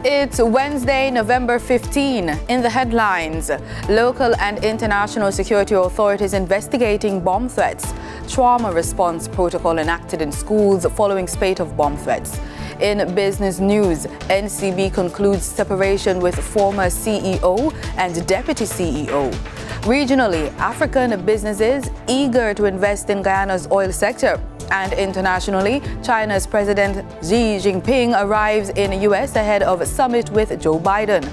It's Wednesday, November 15. In the headlines, local and international security authorities investigating bomb threats. Trauma response protocol enacted in schools following spate of bomb threats. In business news, NCB concludes separation with former CEO and deputy CEO. Regionally, African businesses eager to invest in Guyana's oil sector. And internationally, China's President Xi Jinping arrives in the U.S. ahead of a summit with Joe Biden.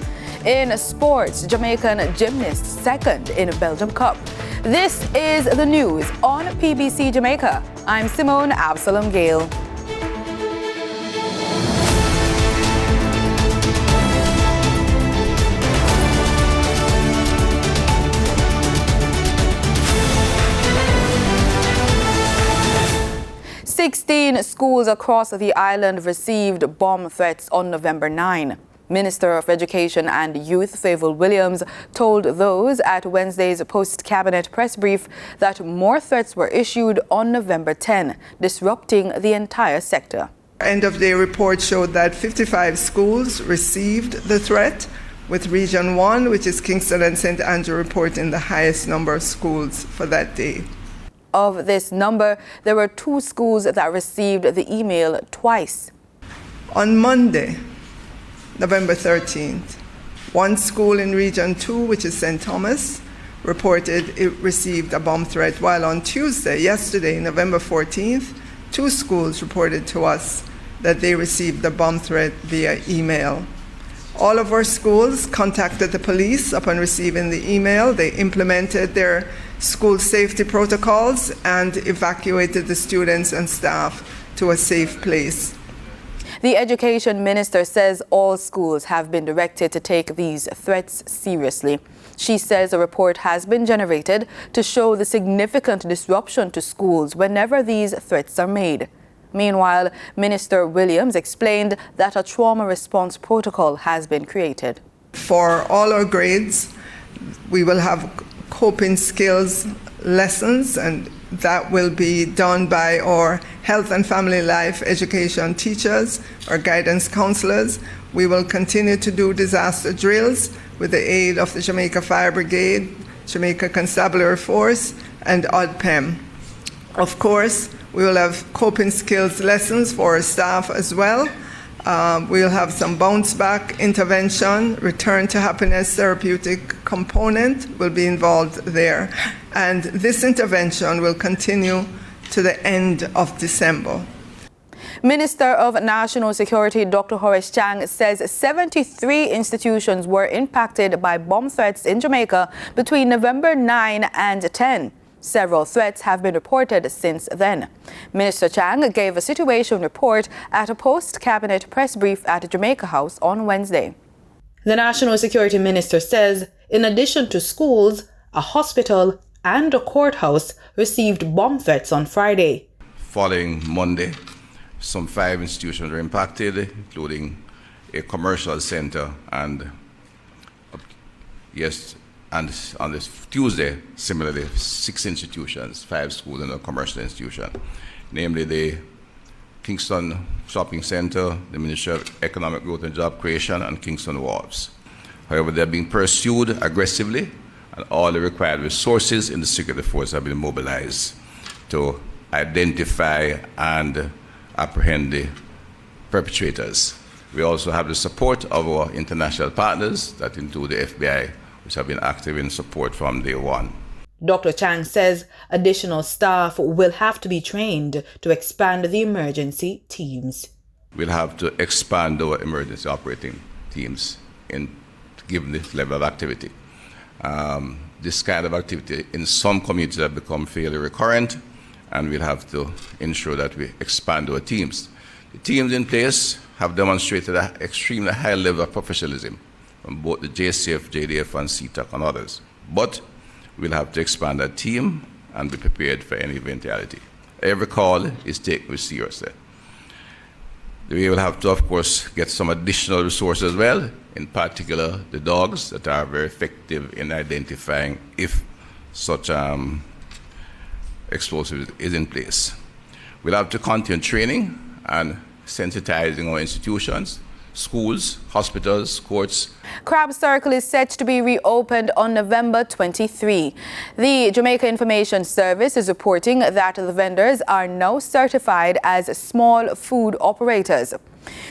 In sports, Jamaican gymnast second in Belgium Cup. This is the news on PBC Jamaica. I'm Simone Absalom Gale. Sixteen schools across the island received bomb threats on November 9. Minister of Education and Youth Favour Williams told those at Wednesday's post-cabinet press brief that more threats were issued on November 10, disrupting the entire sector. End-of-day report showed that 55 schools received the threat, with Region 1, which is Kingston and St. Andrew, reporting the highest number of schools for that day. Of this number, there were 2 schools that received the email twice. On Monday, November 13th, one school in Region 2, which is St. Thomas, reported it received a bomb threat, while on Tuesday, yesterday, November 14th, 2 schools reported to us that they received the bomb threat via email. All of our schools contacted the police upon receiving the email. They implemented their school safety protocols and evacuated the students and staff to a safe place. The Education Minister says all schools have been directed to take these threats seriously. She says a report has been generated to show the significant disruption to schools whenever these threats are made. Meanwhile, Minister Williams explained that a trauma response protocol has been created. For all our grades, we will have coping skills lessons, and that will be done by our health and family life education teachers or guidance counselors. We will continue to do disaster drills with the aid of the Jamaica Fire Brigade, Jamaica Constabulary Force, and ODPEM. Of course, we will have coping skills lessons for our staff as well. We'll have some bounce back intervention, return to happiness therapeutic component will be involved there. And this intervention will continue to the end of December. Minister of National Security Dr. Horace Chang says 73 institutions were impacted by bomb threats in Jamaica between November 9 and 10. Several threats have been reported since then. Minister Chang gave a situation report at a post-cabinet press brief at Jamaica House on Wednesday. The National Security Minister says, in addition to schools, a hospital and a courthouse received bomb threats on Friday. Following Monday, some 5 institutions were impacted, including a commercial center and and on this Tuesday, similarly, 6 institutions, 5 schools and a commercial institution, namely the Kingston Shopping Center, the Ministry of Economic Growth and Job Creation, and Kingston Wharves. However, they're being pursued aggressively, and all the required resources in the security force have been mobilized to identify and apprehend the perpetrators. We also have the support of our international partners, that include the FBI, which have been active in support from day one. Dr. Chang says additional staff will have to be trained to expand the emergency teams. We'll have to expand our emergency operating teams given this level of activity. This kind of activity in some communities have become fairly recurrent, and we'll have to ensure that we expand our teams. The teams in place have demonstrated an extremely high level of professionalism from both the JCF, JDF, and CTAC and others. But we'll have to expand that team and be prepared for any eventuality. Every call is taken seriously. We will have to, of course, get some additional resources as well, in particular the dogs that are very effective in identifying if such explosive is in place. We'll have to continue training and sensitizing our institutions schools, hospitals, courts. Crab Circle is set to be reopened on November 23. The Jamaica Information Service is reporting that the vendors are now certified as small food operators.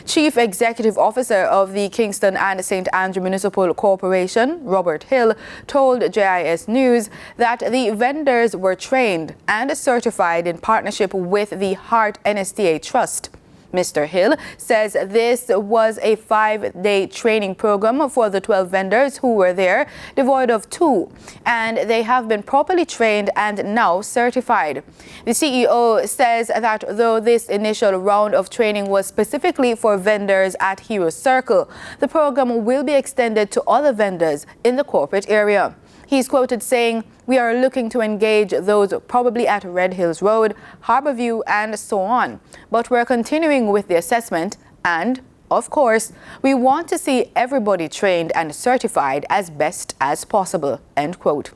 Chief Executive Officer of the Kingston and St. Andrew Municipal Corporation, Robert Hill, told JIS News that the vendors were trained and certified in partnership with the Heart NSTA Trust. Mr. Hill says this was a 5-day training program for the 12 vendors who were there, devoid of two, and they have been properly trained and now certified. The CEO says that though this initial round of training was specifically for vendors at Hero Circle, the program will be extended to other vendors in the corporate area. He's quoted saying, "We are looking to engage those probably at Red Hills Road, Harborview, and so on. But we're continuing with the assessment and, of course, we want to see everybody trained and certified as best as possible." End quote.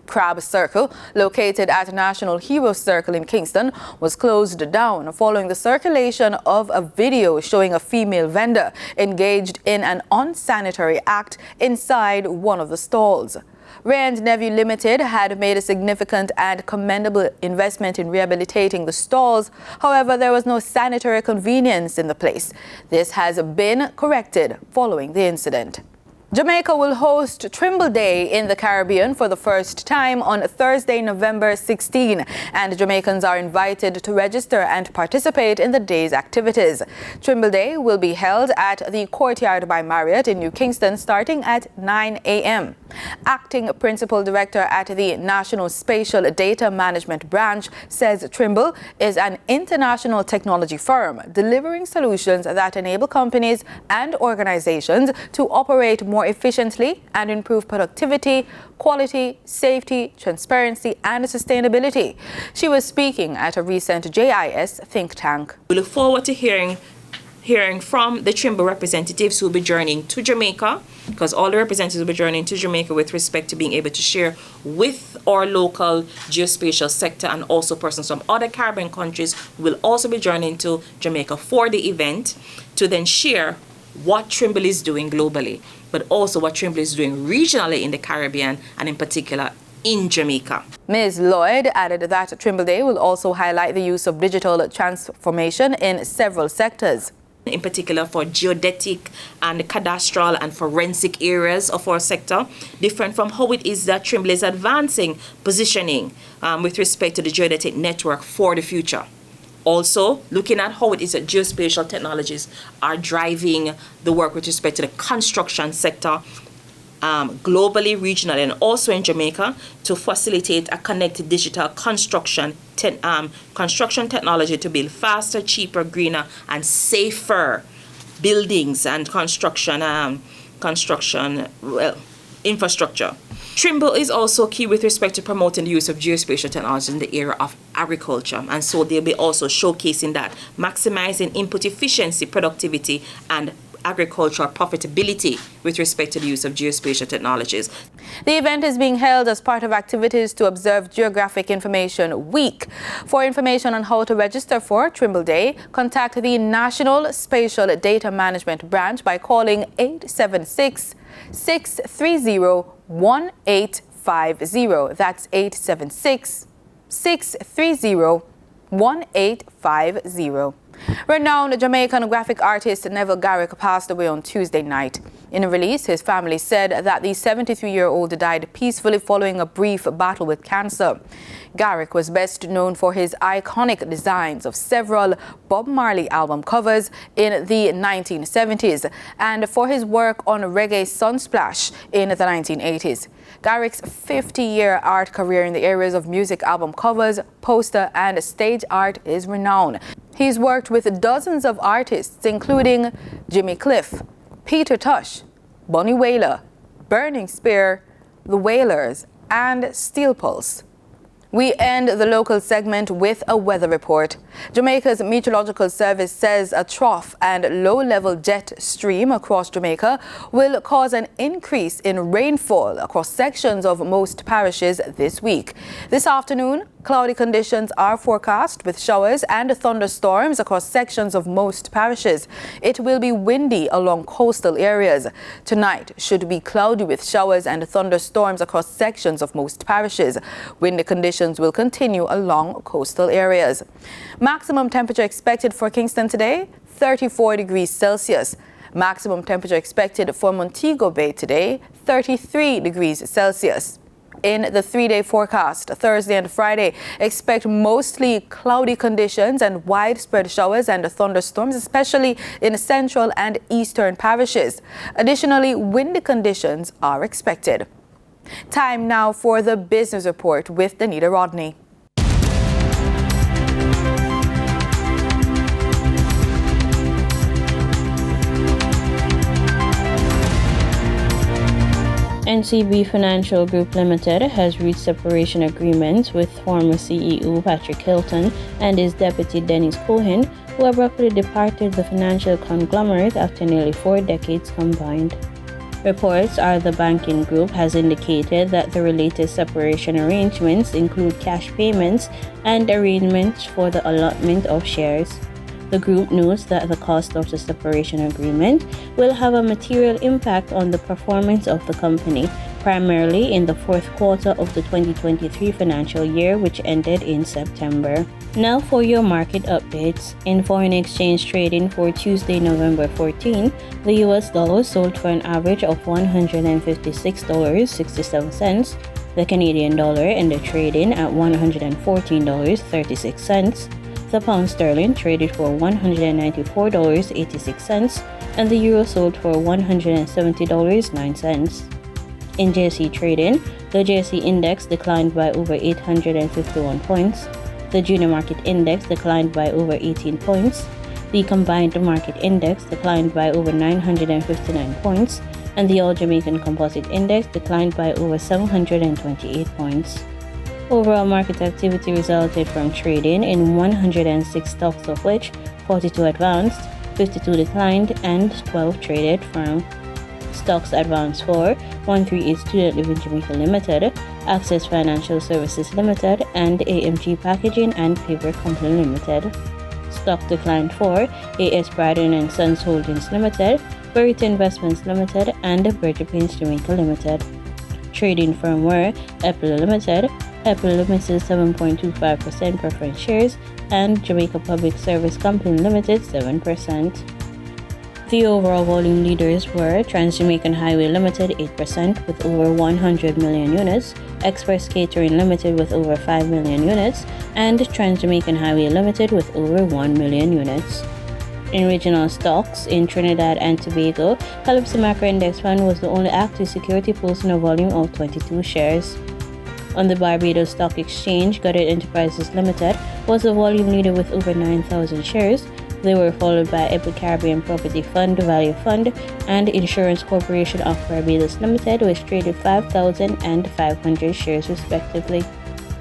Crab Circle, located at National Hero Circle in Kingston, was closed down following the circulation of a video showing a female vendor engaged in an unsanitary act inside one of the stalls. Neville Limited had made a significant and commendable investment in rehabilitating the stalls. However, there was no sanitary convenience in the place. This has been corrected following the incident. Jamaica will host Trimble Day in the Caribbean for the first time on Thursday, November 16, and Jamaicans are invited to register and participate in the day's activities. Trimble Day will be held at the Courtyard by Marriott in New Kingston starting at 9 a.m. Acting Principal Director at the National Spatial Data Management Branch says Trimble is an international technology firm delivering solutions that enable companies and organizations to operate more efficiently and improve productivity, quality, safety, transparency, and sustainability. She was speaking at a recent JIS think tank. We look forward to hearing from the Trimble representatives who will be journeying to Jamaica, because all the representatives will be journeying to Jamaica with respect to being able to share with our local geospatial sector, and also persons from other Caribbean countries will also be journeying to Jamaica for the event to then share what Trimble is doing globally, but also what Trimble is doing regionally in the Caribbean and in particular in Jamaica. Ms. Lloyd added that Trimble Day will also highlight the use of digital transformation in several sectors. In particular for geodetic and cadastral and forensic areas of our sector, different from how it is that Trimble is advancing positioning with respect to the geodetic network for the future. Also, looking at how it is that geospatial technologies are driving the work with respect to the construction sector globally, regionally, and also in Jamaica to facilitate a connected digital construction technology to build faster, cheaper, greener, and safer buildings and construction infrastructure. Trimble is also key with respect to promoting the use of geospatial technology in the area of agriculture, and so they'll be also showcasing that, maximizing input efficiency, productivity, and agricultural profitability with respect to the use of geospatial technologies. The event is being held as part of activities to observe Geographic Information Week. For information on how to register for Trimble Day, contact the National Spatial Data Management Branch by calling 876-630-1850. That's 876-630-1850. Renowned Jamaican graphic artist Neville Garrick passed away on Tuesday night. In a release, his family said that the 73-year-old died peacefully following a brief battle with cancer. Garrick was best known for his iconic designs of several Bob Marley album covers in the 1970s and for his work on reggae Sunsplash in the 1980s. Garrick's 50-year art career in the areas of music album covers, poster, and stage art is renowned. He's worked with dozens of artists, including Jimmy Cliff, Peter Tosh, Bunny Wailer, Burning Spear, The Wailers, and Steel Pulse. We end the local segment with a weather report. Jamaica's Meteorological Service says a trough and low-level jet stream across Jamaica will cause an increase in rainfall across sections of most parishes this week. This afternoon, Cloudy conditions are forecast with showers and thunderstorms across sections of most parishes. It will be windy along coastal areas. Tonight should be cloudy with showers and thunderstorms across sections of most parishes. Windy conditions will continue along coastal areas. Maximum temperature expected for Kingston today, 34 degrees Celsius. Maximum temperature expected for Montego Bay today, 33 degrees Celsius. In the 3-day forecast, Thursday and Friday, expect mostly cloudy conditions and widespread showers and thunderstorms, especially in central and eastern parishes. Additionally, windy conditions are expected. Time now for the business report with Danita Rodney. NCB Financial Group Limited has reached separation agreements with former CEO Patrick Hilton and his deputy Dennis Cohen, who abruptly departed the financial conglomerate after nearly 4 decades combined. Reports are the banking group has indicated that the related separation arrangements include cash payments and arrangements for the allotment of shares. The group notes that the cost of the separation agreement will have a material impact on the performance of the company, primarily in the fourth quarter of the 2023 financial year, which ended in September. Now for your market updates. In foreign exchange trading for Tuesday, November 14, the US dollar sold for an average of $156.67. The Canadian dollar ended trading at $114.36. The pound sterling traded for $194.86 and the euro sold for $170.09. In JSE trading, the JSE index declined by over 851 points. The junior market index declined by over 18 points. The combined market index declined by over 959 points, and the All Jamaican Composite Index declined by over 728 points. Overall market activity resulted from trading in 106 stocks, of which 42 advanced, 52 declined, and 12 traded firm. Stocks advanced for 138 Student Living Jamaica Limited, Access Financial Services Limited, and AMG Packaging and Paper Company Limited. Stock declined for AS Bradden & Sons Holdings Limited, Verita Investments Limited, and Berger Paints Jamaica Limited. Trading firm were Apple Limited, Apple Limited 7.25% preference shares, and Jamaica Public Service Company Limited 7%. The overall volume leaders were Trans-Jamaican Highway Limited 8% with over 100 million units, Express Catering Limited with over 5 million units, and Trans-Jamaican Highway Limited with over 1 million units. In regional stocks, in Trinidad and Tobago, Calypso Macro Index Fund was the only active security posting a volume of 22 shares. On the Barbados Stock Exchange, Goddard Enterprises Limited was the volume leader with over 9,000 shares. They were followed by Epic Caribbean Property Fund, Value Fund, and Insurance Corporation of Barbados Limited, which traded 5,500 shares respectively.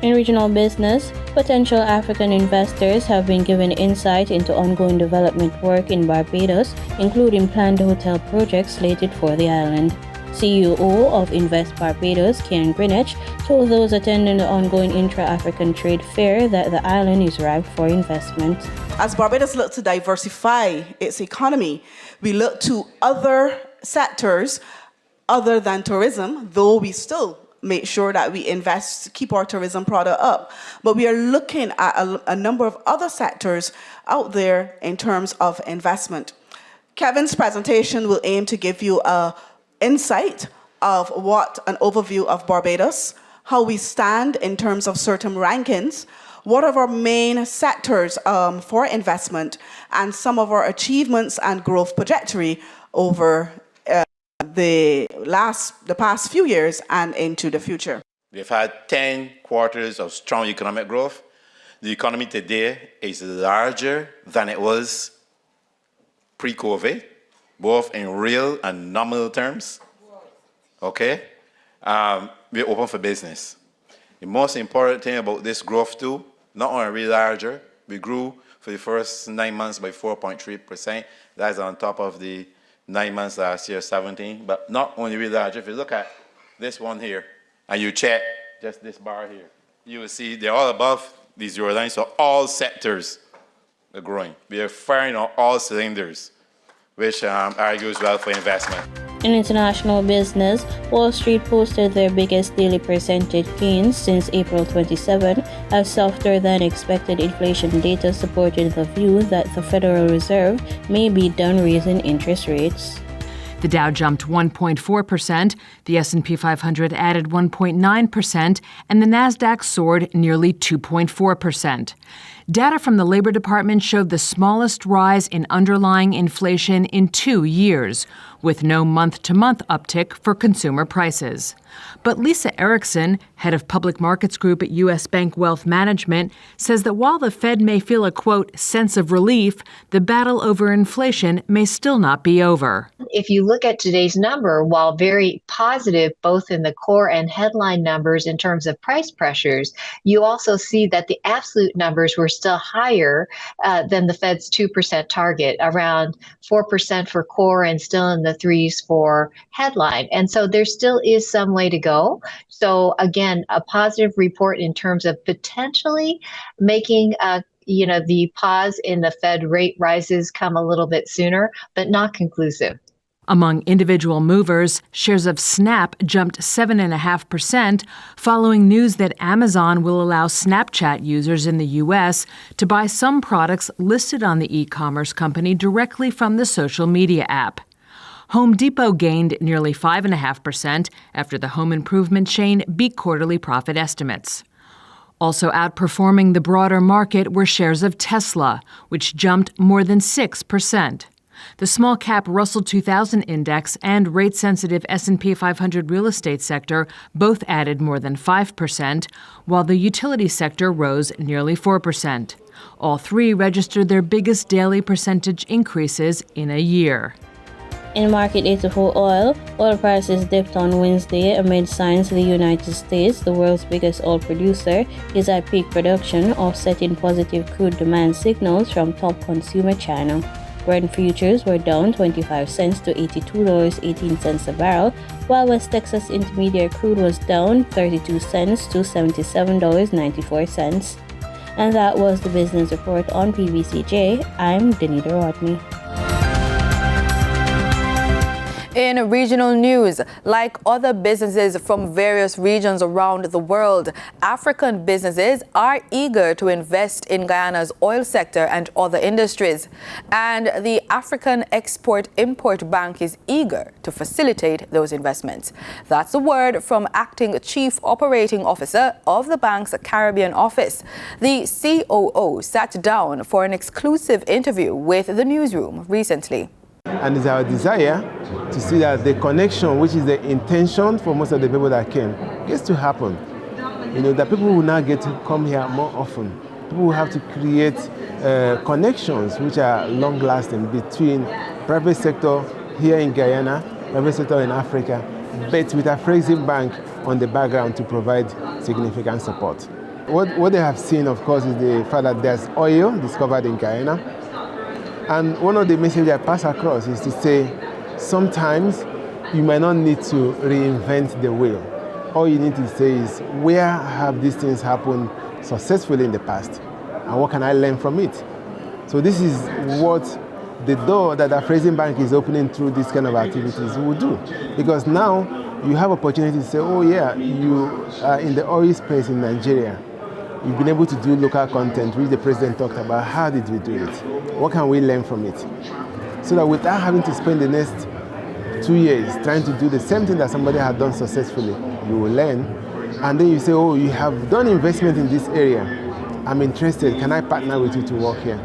In regional business, potential African investors have been given insight into ongoing development work in Barbados, including planned hotel projects slated for the island. CEO of Invest Barbados, Kian Greenwich, told those attending the ongoing intra-African trade fair that the island is ripe for investment. As Barbados looks to diversify its economy, we look to other sectors other than tourism, though we still make sure that we invest, keep our tourism product up. But we are looking at a number of other sectors out there in terms of investment. Kevin's presentation will aim to give you an insight of an overview of Barbados, how we stand in terms of certain rankings, what are our main sectors for investment, and some of our achievements and growth trajectory over the past few years and into the future. We've had 10 quarters of strong economic growth. The economy today is larger than it was pre-COVID, both in real and nominal terms. Okay? We're open for business. The most important thing about this growth too, not only are we larger, we grew for the first 9 months by 4.3%. That's on top of the 9 months last year, 17. But not only we larger, if you look at this one here, and you check just this bar here, you will see they're all above these 0 lines, so all sectors are growing. We are firing on all cylinders, which argues well for investment. In international business, Wall Street posted their biggest daily percentage gains since April 27, as softer than expected inflation data supported the view that the Federal Reserve may be done raising interest rates. The Dow jumped 1.4%, the S&P 500 added 1.9%, and the Nasdaq soared nearly 2.4%. Data from the Labor Department showed the smallest rise in underlying inflation in 2 years, with no month-to-month uptick for consumer prices. But Lisa Erickson, head of Public Markets Group at U.S. Bank Wealth Management, says that while the Fed may feel a, quote, sense of relief, the battle over inflation may still not be over. If you look at today's number, while very positive both in the core and headline numbers in terms of price pressures, you also see that the absolute numbers were still higher than the Fed's 2% target, around 4% for core and still in the 3s for headline. And so there still is some way to go. So again, a positive report in terms of potentially making the pause in the Fed rate rises come a little bit sooner, but not conclusive. Among individual movers, shares of Snap jumped 7.5%, following news that Amazon will allow Snapchat users in the U.S. to buy some products listed on the e-commerce company directly from the social media app. Home Depot gained nearly 5.5% after the home improvement chain beat quarterly profit estimates. Also outperforming the broader market were shares of Tesla, which jumped more than 6%. The small-cap Russell 2000 index and rate-sensitive S&P 500 real estate sector both added more than 5%, while the utility sector rose nearly 4%. All three registered their biggest daily percentage increases in a year. In market data for oil prices dipped on Wednesday amid signs the United States, the world's biggest oil producer, is at peak production, offsetting positive crude demand signals from top consumer China. Brent futures were down 25 cents to $82.18 a barrel, while West Texas Intermediate crude was down 32 cents to $77.94. And that was the business report on PBCJ. I'm Danita Rodney. In regional news, like other businesses from various regions around the world, African businesses are eager to invest in Guyana's oil sector and other industries. And the African Export-Import Bank is eager to facilitate those investments. That's a word from Acting Chief Operating Officer of the bank's Caribbean office. The COO sat down for an exclusive interview with the newsroom recently. And it's our desire to see that the connection, which is the intention for most of the people that came, gets to happen. That people will now get to come here more often. People will have to create connections which are long-lasting between private sector here in Guyana, private sector in Africa, but with a Exim Bank on the background to provide significant support. What they have seen, of course, is the fact that there's oil discovered in Guyana. And one of the messages I pass across is to say, sometimes you might not need to reinvent the wheel. All you need to say is, where have these things happened successfully in the past? And what can I learn from it? So this is what the door that the Exim Bank is opening through this kind of activities will do. Because now you have opportunity to say, oh yeah, you are in the oil space in Nigeria. You've been able to do local content, which the president talked about. How did we do it? What can we learn from it? So that without having to spend the next 2 years trying to do the same thing that somebody had done successfully, you will learn. And then you say, oh, you have done investment in this area. I'm interested. Can I partner with you to work here?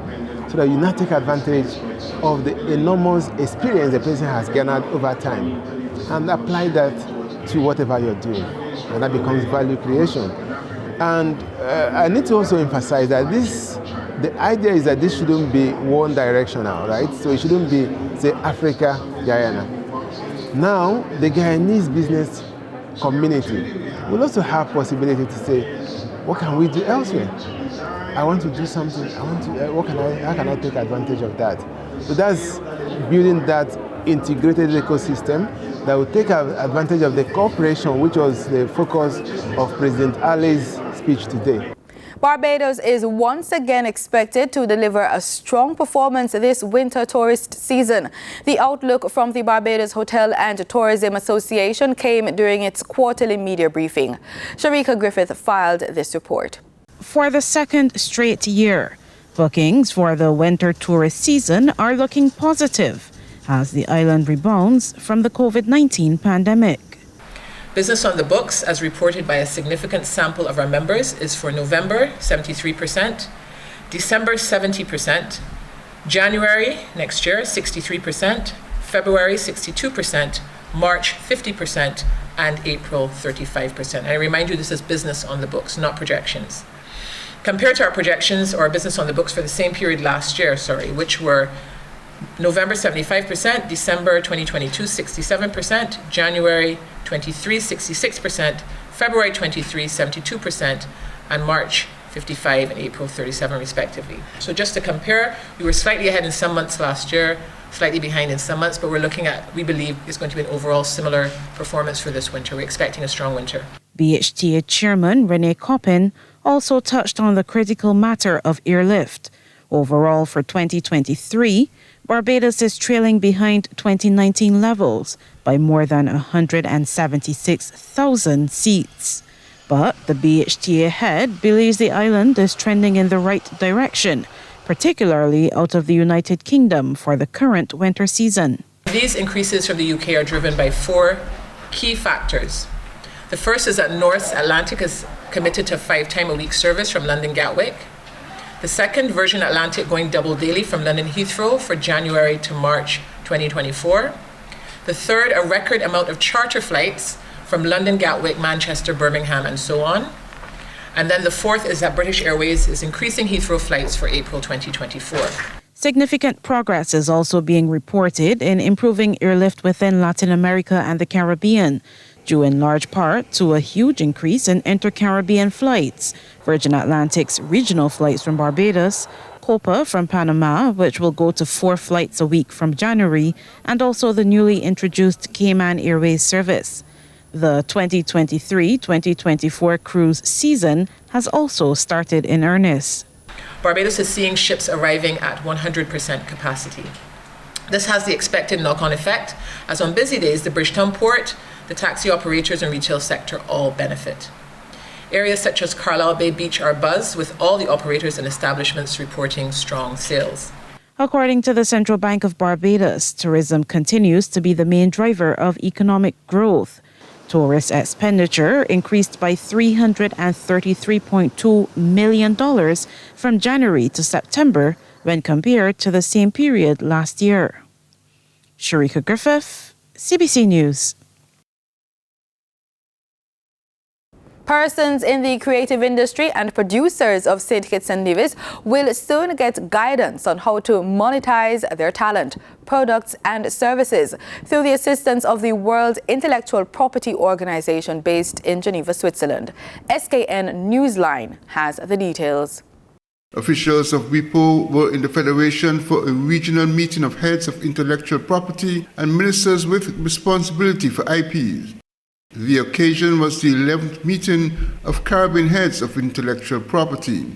So that you now take advantage of the enormous experience the person has garnered over time and apply that to whatever you're doing. And that becomes value creation. And I need to also emphasize that the idea is that this shouldn't be one directional, right? So it shouldn't be, say, Africa, Guyana. Now, the Guyanese business community will also have possibility to say, what can we do elsewhere? I want to do something. How can I take advantage of that? So that's building that integrated ecosystem that will take advantage of the cooperation, which was the focus of President Ali's speech today. Barbados is once again expected to deliver a strong performance this winter tourist season. The outlook from the Barbados Hotel and Tourism Association came during its quarterly media briefing. Sharika Griffith filed this report. For the second straight year, bookings for the winter tourist season are looking positive as the island rebounds from the COVID-19 pandemic. Business on the books, as reported by a significant sample of our members, is for November, 73%, December, 70%, January next year, 63%, February, 62%, March, 50%, and April, 35%. And I remind you, this is business on the books, not projections. Compared to our projections or business on the books for the same period last year, which were November 75%, December 2022 67%, January 23 66%, February 23 72%, and March 55 and April 37 respectively. So just to compare, we were slightly ahead in some months last year, slightly behind in some months, but we're looking at, we believe, is going to be an overall similar performance for this winter. We're expecting a strong winter. BHTA Chairman Renee Coppin also touched on the critical matter of airlift. Overall for 2023, Barbados is trailing behind 2019 levels by more than 176,000 seats. But the BHTA head believes the island is trending in the right direction, particularly out of the United Kingdom for the current winter season. These increases from the UK are driven by four key factors. The first is that North Atlantic is committed to 5-time-a-week service from London Gatwick. The second, Virgin Atlantic going double daily from London Heathrow for January to March 2024. The third, a record amount of charter flights from London Gatwick, Manchester, Birmingham, and so on. And then the fourth is that British Airways is increasing Heathrow flights for April 2024. Significant progress is also being reported in improving airlift within Latin America and the Caribbean, due in large part to a huge increase in inter-Caribbean flights, Virgin Atlantic's regional flights from Barbados, Copa from Panama, which will go to 4 flights a week from January, and also the newly introduced Cayman Airways service. The 2023-2024 cruise season has also started in earnest. Barbados is seeing ships arriving at 100% capacity. This has the expected knock-on effect, as on busy days, the Bridgetown port, the taxi operators and retail sector all benefit. Areas such as Carlisle Bay Beach are buzz, with all the operators and establishments reporting strong sales. According to the Central Bank of Barbados, tourism continues to be the main driver of economic growth. Tourist expenditure increased by $333.2 million from January to September when compared to the same period last year. Sharika Griffith, CBC News. Persons in the creative industry and producers of St. Kitts and Nevis will soon get guidance on how to monetize their talent, products and services through the assistance of the World Intellectual Property Organization based in Geneva, Switzerland. SKN Newsline has the details. Officials of WIPO were in the Federation for a regional meeting of heads of intellectual property and ministers with responsibility for IPs. The occasion was the 11th meeting of Caribbean heads of intellectual property.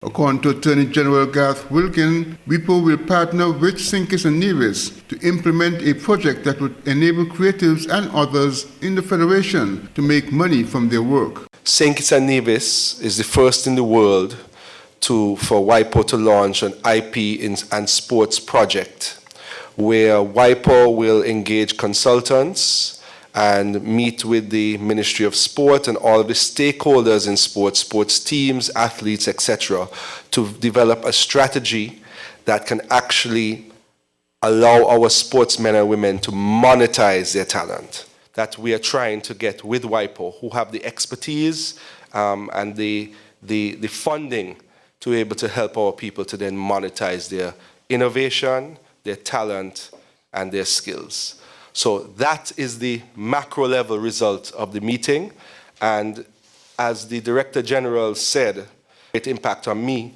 According to Attorney General Garth Wilkin, WIPO will partner with St. Kitts and Nevis to implement a project that would enable creatives and others in the Federation to make money from their work. St. Kitts and Nevis is the first in the world for WIPO to launch an IP and sports project where WIPO will engage consultants and meet with the Ministry of Sport and all of the stakeholders in sports teams, athletes, etc., to develop a strategy that can actually allow our sportsmen and women to monetize their talent. That we are trying to get with WIPO, who have the expertise and the funding to be able to help our people to then monetize their innovation, their talent, and their skills. So that is the macro level result of the meeting. And as the Director General said, great impact on me.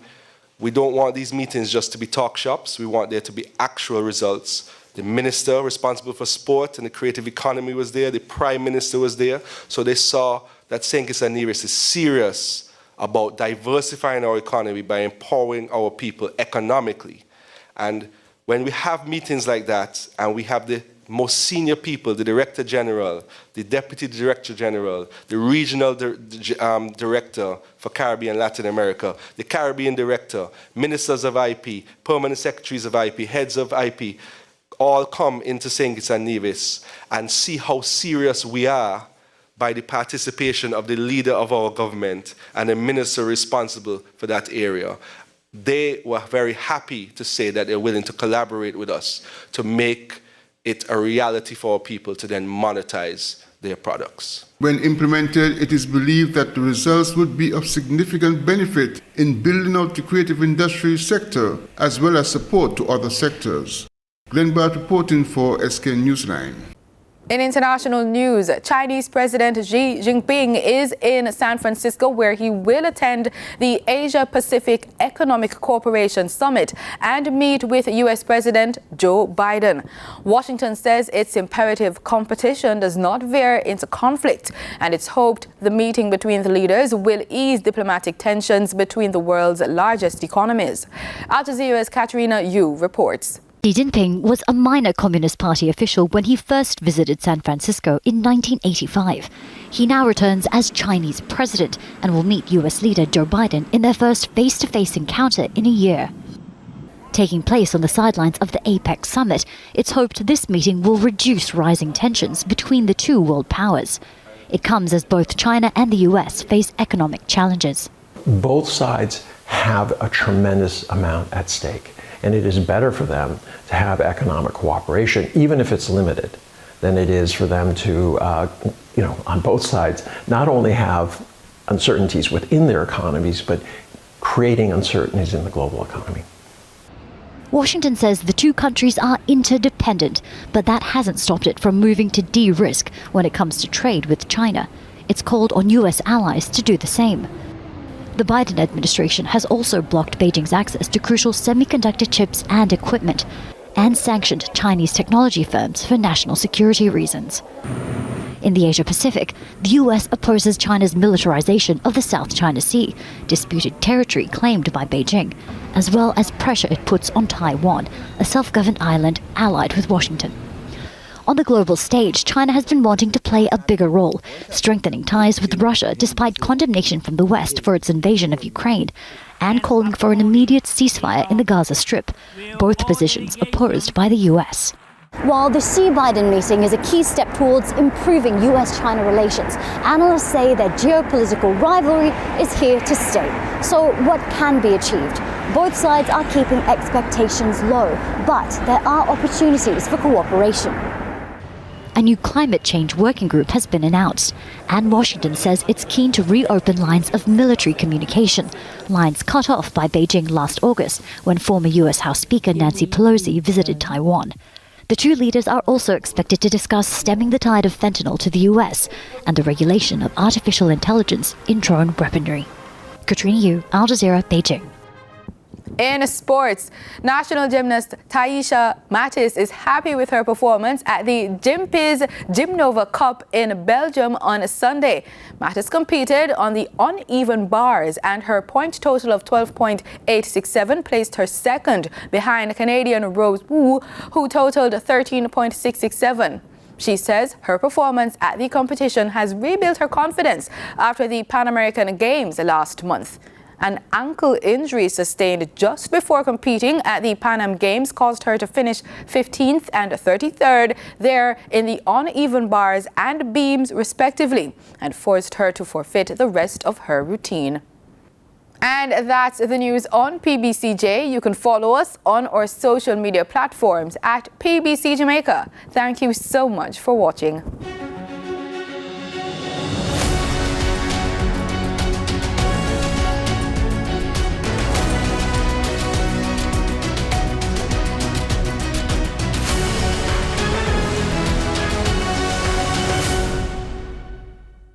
We don't want these meetings just to be talk shops. We want there to be actual results. The minister responsible for sport and the creative economy was there. The Prime Minister was there. So they saw that St. Kitts and Nevis is serious about diversifying our economy by empowering our people economically. And when we have meetings like that, and we have the most senior people, the Director General, the Deputy Director General, the Regional Director for Caribbean and Latin America, the Caribbean Director, Ministers of IP, Permanent Secretaries of IP, Heads of IP, all come into St. Kitts and Nevis and see how serious we are by the participation of the leader of our government and the minister responsible for that area. They were very happy to say that they're willing to collaborate with us to make it a reality for our people to then monetize their products. When implemented, it is believed that the results would be of significant benefit in building out the creative industry sector, as well as support to other sectors. Glenn Bart reporting for SK Newsline. In international news, Chinese President Xi Jinping is in San Francisco, where he will attend the Asia-Pacific Economic Cooperation Summit and meet with U.S. President Joe Biden. Washington says its imperative competition does not veer into conflict, and it's hoped the meeting between the leaders will ease diplomatic tensions between the world's largest economies. Al Jazeera's Katrina Yu reports. Xi Jinping was a minor Communist Party official when he first visited San Francisco in 1985. He now returns as Chinese president and will meet US leader Joe Biden in their first face-to-face encounter in a year. Taking place on the sidelines of the APEC summit, it's hoped this meeting will reduce rising tensions between the two world powers. It comes as both China and the US face economic challenges. Both sides have a tremendous amount at stake. And it is better for them to have economic cooperation, even if it's limited, than it is for them to, on both sides, not only have uncertainties within their economies, but creating uncertainties in the global economy. Washington says the two countries are interdependent, but that hasn't stopped it from moving to de-risk when it comes to trade with China. It's called on US allies to do the same. The Biden administration has also blocked Beijing's access to crucial semiconductor chips and equipment, and sanctioned Chinese technology firms for national security reasons. In the Asia-Pacific, the US opposes China's militarization of the South China Sea, disputed territory claimed by Beijing, as well as pressure it puts on Taiwan, a self-governed island allied with Washington. On the global stage, China has been wanting to play a bigger role, strengthening ties with Russia despite condemnation from the West for its invasion of Ukraine, and calling for an immediate ceasefire in the Gaza Strip, both positions opposed by the US. While the Xi-Biden meeting is a key step towards improving US-China relations, analysts say that geopolitical rivalry is here to stay. So what can be achieved? Both sides are keeping expectations low, but there are opportunities for cooperation. A new climate change working group has been announced, and Washington says it's keen to reopen lines of military communication, lines cut off by Beijing last August when former US House Speaker Nancy Pelosi visited Taiwan. The two leaders are also expected to discuss stemming the tide of fentanyl to the US and the regulation of artificial intelligence in drone weaponry. Katrina Yu, Al Jazeera, Beijing. In sports, national gymnast Taisha Mattis is happy with her performance at the Gympiz Gymnova Cup in Belgium on Sunday. Mattis competed on the uneven bars, and her point total of 12.867 placed her second behind Canadian Rose Wu, who totaled 13.667. She says her performance at the competition has rebuilt her confidence after the Pan American Games last month. An ankle injury sustained just before competing at the Pan Am Games caused her to finish 15th and 33rd there in the uneven bars and beams respectively, and forced her to forfeit the rest of her routine. And that's the news on PBCJ. You can follow us on our social media platforms at PBCJamaica. Thank you so much for watching.